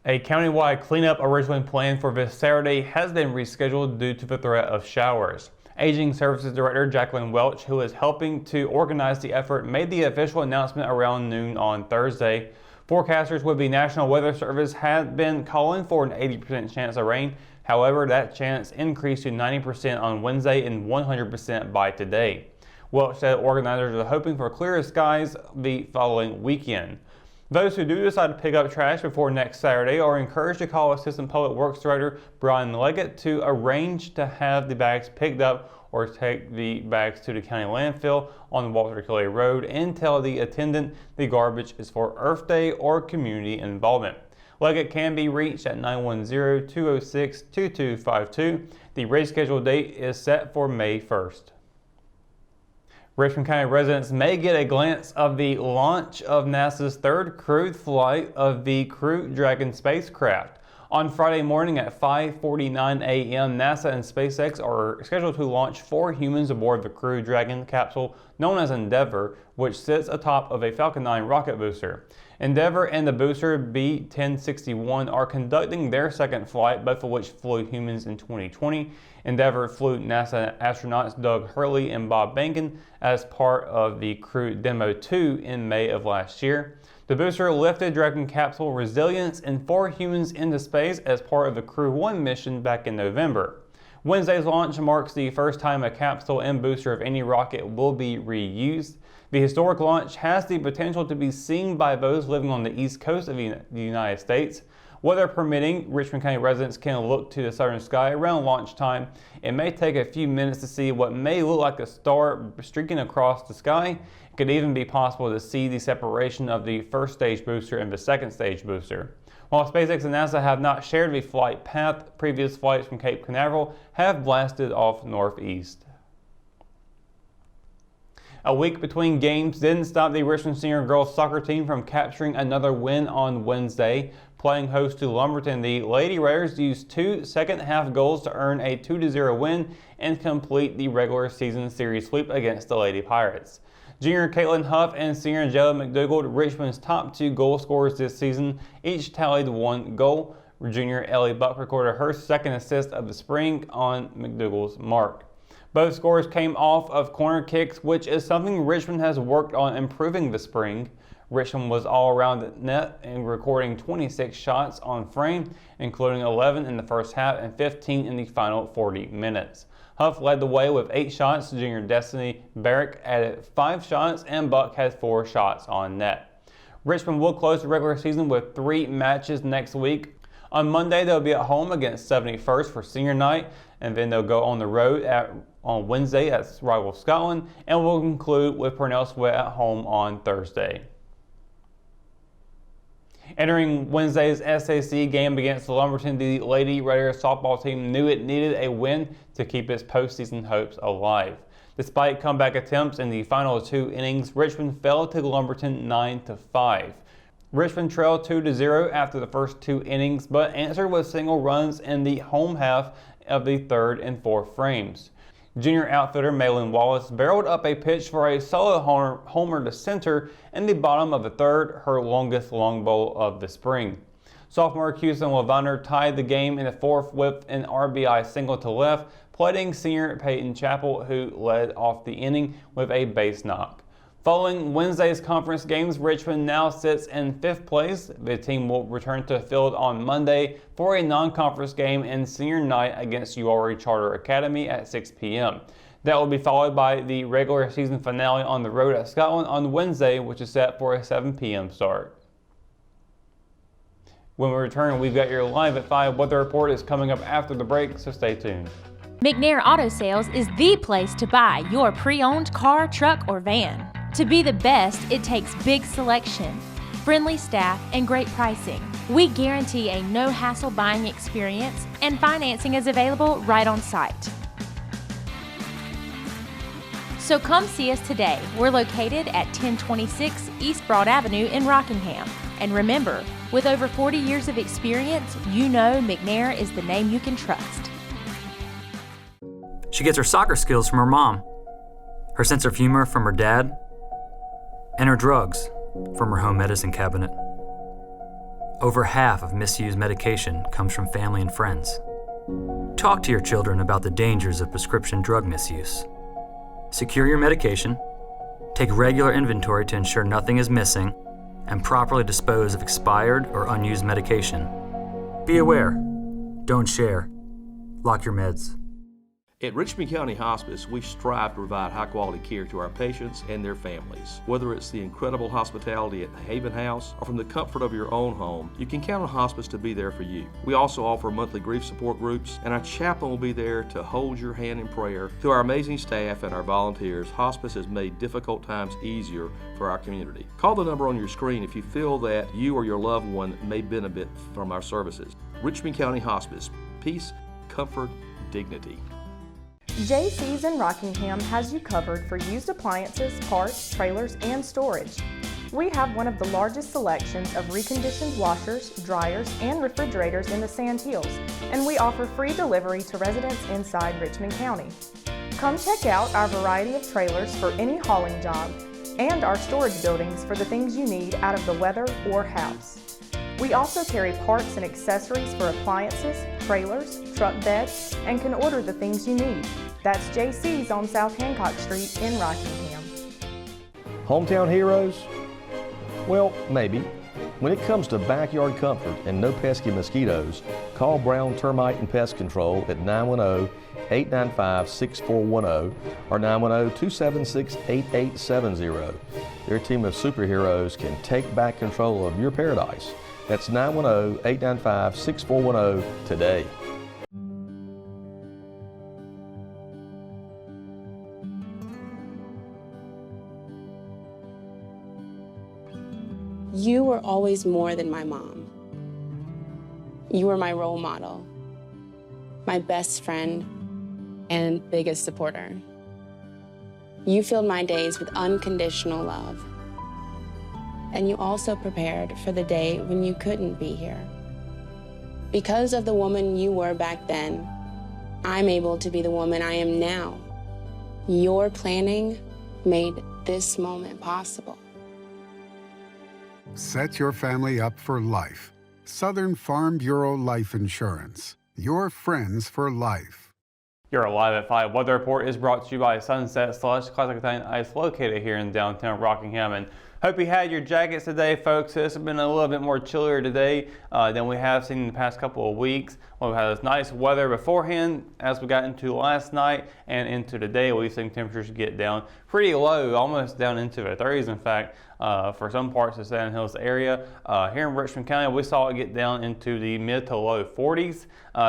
A countywide cleanup originally planned for this Saturday has been rescheduled due to the threat of showers. Aging Services Director Jacqueline Welch, who is helping to organize the effort, made the official announcement around noon on Thursday. Forecasters with the National Weather Service had been calling for an 80% chance of rain. However, that chance increased to 90% on Wednesday and 100% by today. Welch said organizers are hoping for clearer skies the following weekend. Those who do decide to pick up trash before next Saturday are encouraged to call Assistant Public Works Director Brian Leggett to arrange to have the bags picked up or take the bags to the county landfill on Walter Kelly Road and tell the attendant the garbage is for Earth Day or community involvement. Leggett can be reached at 910-206-2252. The rescheduled date is set for May 1st. Richmond County residents may get a glance of the launch of NASA's third crewed flight of the Crew Dragon spacecraft. On Friday morning at 5:49 a.m., NASA and SpaceX are scheduled to launch 4 humans aboard the Crew Dragon capsule known as Endeavour, which sits atop of a Falcon 9 rocket booster. Endeavour and the booster B-1061 are conducting their second flight, both of which flew humans in 2020. Endeavour flew NASA astronauts Doug Hurley and Bob Behnken as part of the Crew Demo 2 in May of last year. The booster lifted Dragon capsule Resilience and 4 humans into space as part of the Crew 1 mission back in November. Wednesday's launch marks the first time a capsule and booster of any rocket will be reused. The historic launch has the potential to be seen by those living on the east coast of the United States. Weather permitting, Richmond County residents can look to the southern sky around launch time. It may take a few minutes to see what may look like a star streaking across the sky. It could even be possible to see the separation of the first stage booster and the second stage booster. While SpaceX and NASA have not shared the flight path, previous flights from Cape Canaveral have blasted off northeast. A week between games didn't stop the Richmond Senior girls soccer team from capturing another win on Wednesday. Playing host to Lumberton, the Lady Raiders used 2 second-half goals to earn a 2-0 win and complete the regular season series sweep against the Lady Pirates. Junior Caitlin Huff and senior Jella McDougald, Richmond's top 2 goal scorers this season, each tallied 1 goal. Junior Ellie Buck recorded her second assist of the spring on McDougald's mark. Both scores came off of corner kicks, which is something Richmond has worked on improving this spring. Richmond was all around the net and recording 26 shots on frame, including 11 in the first half and 15 in the final 40 minutes. Huff led the way with 8 shots, junior Destiny Barrick added 5 shots, and Buck had 4 shots on net. Richmond will close the regular season with 3 matches next week. On Monday, they'll be at home against 71st for senior night, and then they'll go on the road on Wednesday at rival Scotland, and will conclude with Purnell Sweat at home on Thursday. Entering Wednesday's SAC game against Lumberton, the Lady Raiders softball team knew it needed a win to keep its postseason hopes alive. Despite comeback attempts in the final 2 innings, Richmond fell to Lumberton 9-5. Richmond trailed 2-0 after the first 2 innings, but answered with single runs in the home half of the 3rd and 4th frames. Junior outfielder Malin Wallace barreled up a pitch for a solo homer to center in the bottom of the 3rd, her longest long ball of the spring. Sophomore Houston Lavander tied the game in the 4th with an RBI single to left, plating senior Peyton Chappell, who led off the inning with a base knock. Following Wednesday's conference games, Richmond now sits in 5th place. The team will return to the field on Monday for a non-conference game and senior night against URE Charter Academy at 6 p.m. That will be followed by the regular season finale on the road at Scotland on Wednesday, which is set for a 7 p.m. start. When we return, we've got your Live at 5 weather report is coming up after the break, so stay tuned. McNair Auto Sales is the place to buy your pre-owned car, truck, or van. To be the best, it takes big selection, friendly staff, and great pricing. We guarantee a no-hassle buying experience, and financing is available right on site. So come see us today. We're located at 1026 East Broad Avenue in Rockingham. And remember, with over 40 years of experience, you know McNair is the name you can trust. She gets her soccer skills from her mom, her sense of humor from her dad, and her drugs from her home medicine cabinet. Over half of misused medication comes from family and friends. Talk to your children about the dangers of prescription drug misuse. Secure your medication, take regular inventory to ensure nothing is missing, and properly dispose of expired or unused medication. Be aware. Don't share. Lock your meds. At Richmond County Hospice, we strive to provide high-quality care to our patients and their families. Whether it's the incredible hospitality at the Haven House or from the comfort of your own home, you can count on hospice to be there for you. We also offer monthly grief support groups, and our chaplain will be there to hold your hand in prayer. Through our amazing staff and our volunteers, hospice has made difficult times easier for our community. Call the number on your screen if you feel that you or your loved one may benefit from our services. Richmond County Hospice. Peace, comfort, dignity. JC's in Rockingham has you covered for used appliances, parts, trailers, and storage. We have one of the largest selections of reconditioned washers, dryers, and refrigerators in the Sand Hills, and we offer free delivery to residents inside Richmond County. Come check out our variety of trailers for any hauling job and our storage buildings for the things you need out of the weather or house. We also carry parts and accessories for appliances, trailers, truck beds, and can order the things you need. That's JC's on South Hancock Street in Rockingham. Hometown heroes? Well, maybe. When it comes to backyard comfort and no pesky mosquitoes, call Brown Termite and Pest Control at 910-895-6410 or 910-276-8870. Their team of superheroes can take back control of your paradise. That's 910-895-6410 today. You were always more than my mom. You were my role model, my best friend, and biggest supporter. You filled my days with unconditional love. And you also prepared for the day when you couldn't be here. Because of the woman you were back then, I'm able to be the woman I am now. Your planning made this moment possible. Set your family up for life. Southern Farm Bureau Life Insurance. Your friends for life. Your Alive at 5 weather report is brought to you by Sunset Slush Classic Italian Ice located here in downtown Rockingham. And hope you had your jackets today, folks. This has been a little bit more chillier today than we have seen in the past couple of weeks. We've had this nice weather beforehand as we got into last night and into today. We've seen temperatures get down pretty low, almost down into the 30s, in fact, for some parts of the Sand Hills area. Here in Richmond County, we saw it get down into the mid to low 40s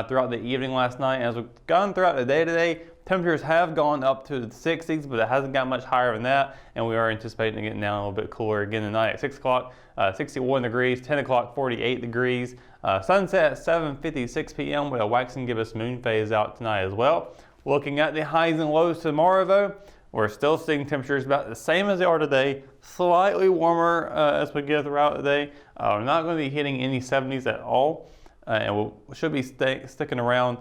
throughout the evening last night. As we've gone throughout the day today, temperatures have gone up to the 60s, but it hasn't got much higher than that, and we are anticipating it getting down a little bit cooler again tonight. At 6 o'clock, 61 degrees, 10 o'clock, 48 degrees. Sunset at 7:56 p.m. with a waxing gibbous moon phase out tonight as well. Looking at the highs and lows tomorrow, though, we're still seeing temperatures about the same as they are today, slightly warmer as we get throughout the day. We're not going to be hitting any 70s at all, and we should be sticking around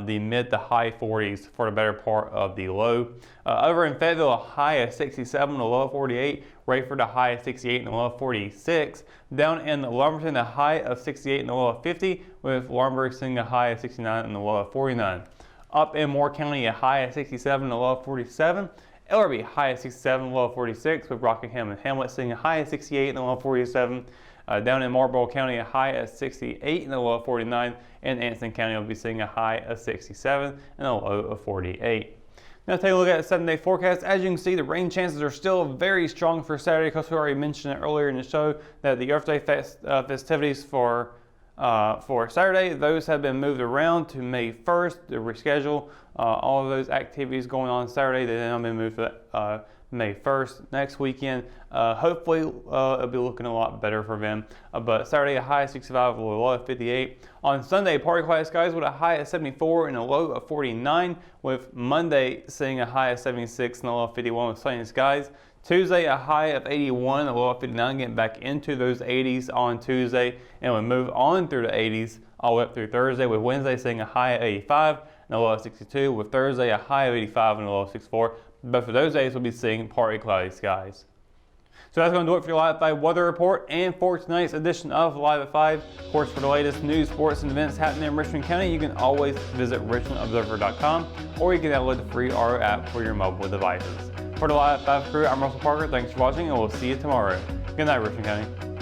the mid to high 40s for the better part of the low. Over in Fayetteville, a high of 67, a low of 48. Rayford, a high of 68 and a low of 46. Down in Lumberton, a high of 68 and a low of 50, with Laurinburg seeing a high of 69 and a low of 49. Up in Moore County, a high of 67 and a low of 47. Ellerby, high of 67, low of 46, with Rockingham and Hamlet seeing a high of 68 and a low of 47. Down in Marlboro County, a high of 68 and a low of 49. And Anson County will be seeing a high of 67 and a low of 48. Now take a look at the 7-day forecast. As you can see, the rain chances are still very strong for Saturday, because we already mentioned it earlier in the show that the Earth Day festivities for Saturday, those have been moved around to May 1st to reschedule. All of those activities going on Saturday, they have been moved to May 1st. Next weekend, hopefully it'll be looking a lot better for them. But Saturday, a high of 65, a low of 58. On Sunday, partly cloudy skies with a high of 74 and a low of 49, with Monday seeing a high of 76 and a low of 51 with sunny skies. Tuesday, a high of 81, a low of 59, getting back into those 80s on Tuesday, and we move on through the 80s all the way up through Thursday, with Wednesday seeing a high of 85 and a low of 62, with Thursday a high of 85 and a low of 64. Both of those days we'll be seeing partly cloudy skies. So that's going to do it for your Live at 5 weather report and for tonight's edition of Live at 5. Of course, for the latest news, sports, and events happening in Richmond County, you can always visit richmondobserver.com, or you can download the free RO app for your mobile devices. For the Live at 5 crew, I'm Russell Parker. Thanks for watching, and we'll see you tomorrow. Good night, Richmond County.